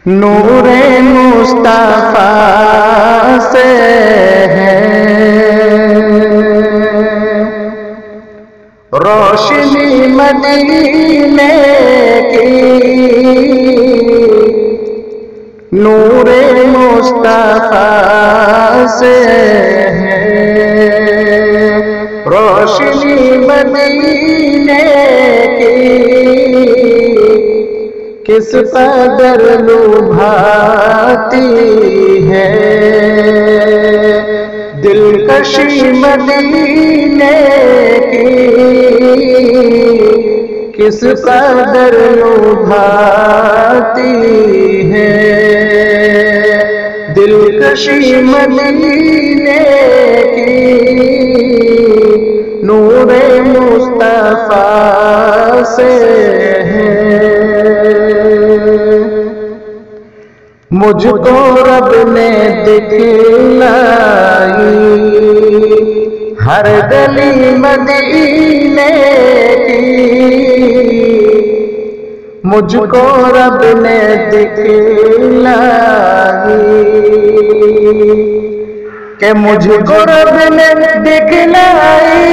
नूरे मुस्तफा से है रोशनी मदीने की, नूरे मुस्तफा से है रोशनी मदीने की। किस कदर लुभाती है दिलकशी मदीने की, किस कदर लुभाती है दिलकशी मदीने की। नूरे मुस्तफा से है मुझको रब ने दिखलाई हर गली मदीने की, मुझको रब ने दिखलाई कि मुझको रब ने दिखलाई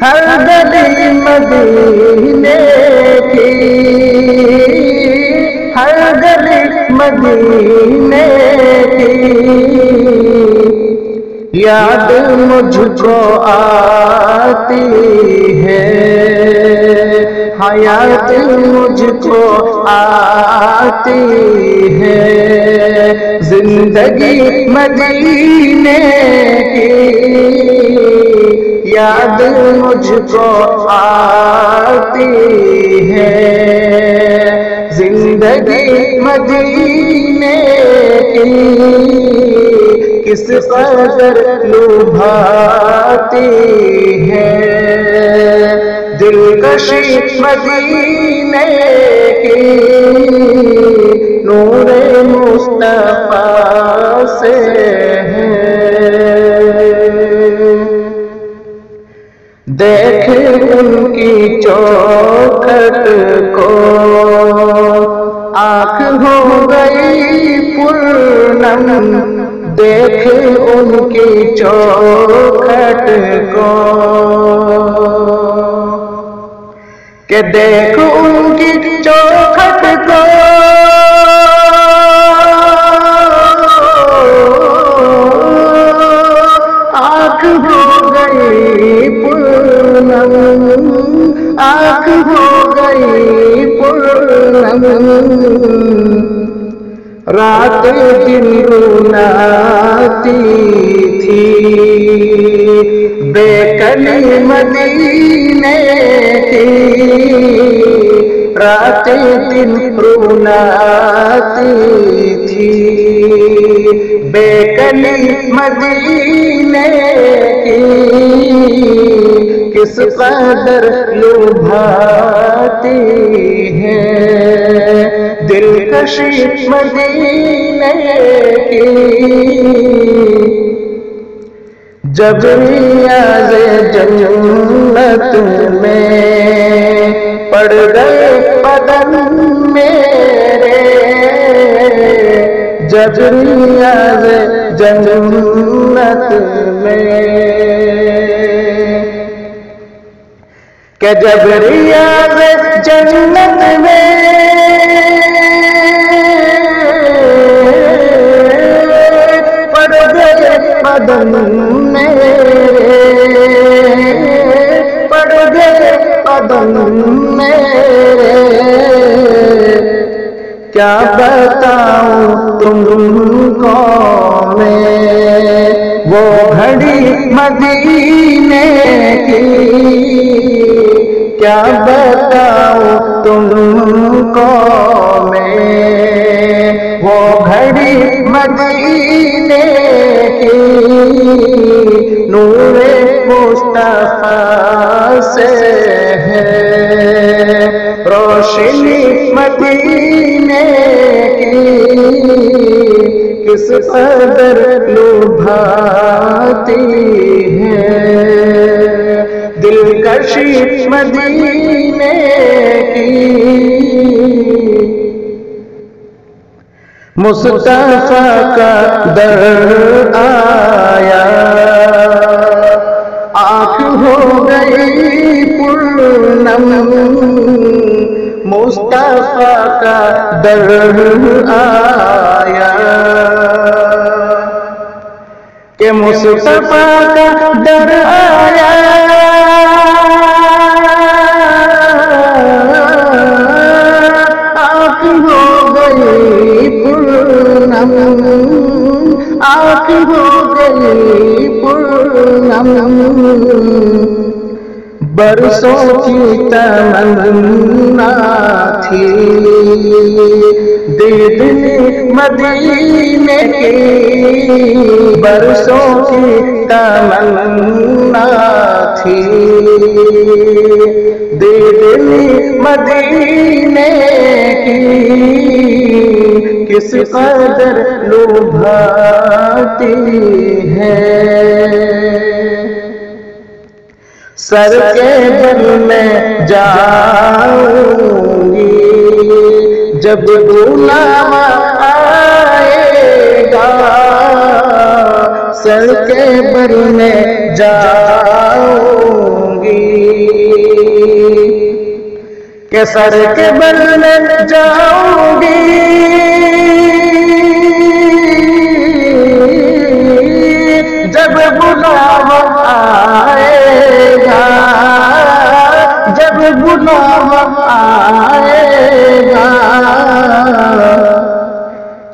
हर गली मदीने की, हर गली मदीने की। याद मुझको आती है, हाँ याद मुझको आती है जिंदगी मदीने की। याद मुझको आती है जिंदगी मदीने की। किस कदर लुभाती है दिलकशी मदीने की। नूरे मुस्तफा से है देख उनकी चौखट को आँख हो गई पूर्णम। देख उनकी चौखट को के देख उनकी चौखट को आँख हो गई पूर्णम, आँख हो गई पूर्णम। रात दिन रुलाती थी बेकली मदीने की, रात दिन रुलाती थी बेकली मदीने की। किस कदर लुभाती है दिलकशी मदीने की। जब रियाज़ जन्नत में पड़ गए बदन मेरे, जब रियाज़ जन्नत में के जब रियाज़ जन्नत में पड़ गए बदन मेरे, पड़ गए बदन मेरे। क्या बताऊं तुमको मैं वो घड़ी मदीने की, क्या बताऊं तुमको मैं वो घड़ी मदीने की। नूरे मुस्तफा से है रोशनी मदीने की। किस कदर लुभाती है दिल का दिलकशी मदीने की, मुस्तफा का दर आया, आँख हो गई पूर्णम, मुस्तफा का दर आया, कि मुस्तफा का दर आया, आँख हो गई पूर्णम, आँख हो गई पूर्णम, बरसों की तमन्ना थी दीदनी मदीने की, बरसों की तमन्ना थी दीदनी मदीने की, किस कदर लुभाती है। सर के बल में जाऊंगी जब बुलावा आएगा, सर के बल में जाऊंगी, के सर के बल में जाऊंगी जब बुलावा आएगा, जब बुलावा आएगा,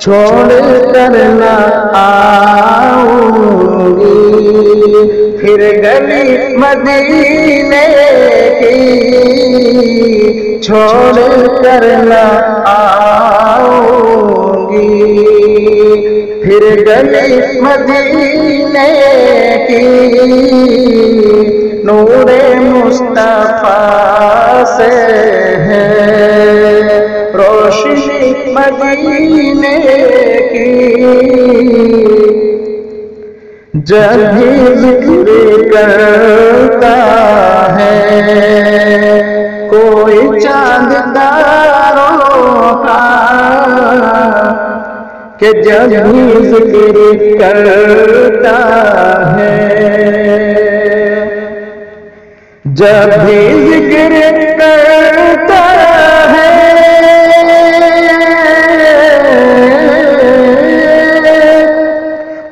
छोड़ कर न आऊंगी फिर गली मदीने की, छोड़ कर न आऊंगी फिर गली मदीने की, नूरे मुस्तफा से है रोशनी मदीने की, जब भी जिक्र करता है कोई चांद तारों का, कि जब भी जिक्र करता है, जब भी जिक्र करता है,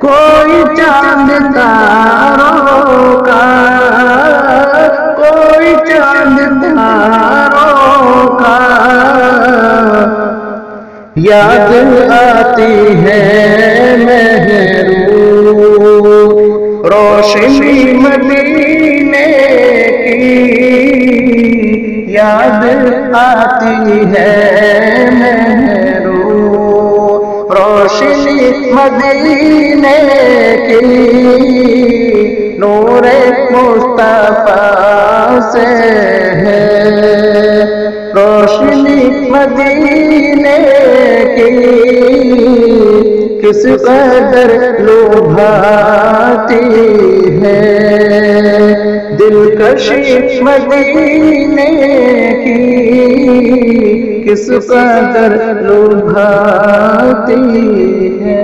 कोई चांद तारों का, कोई चांद तारों का, याद आती है मेहरू रोशनी मदीने की, याद आती है मेहरू रोशनी मदीने की, नूरे मुस्तफा से है रोशनी मदीने की, किस कदर लुभाती है दिलकशी मदीने की, किस कदर लुभाती है।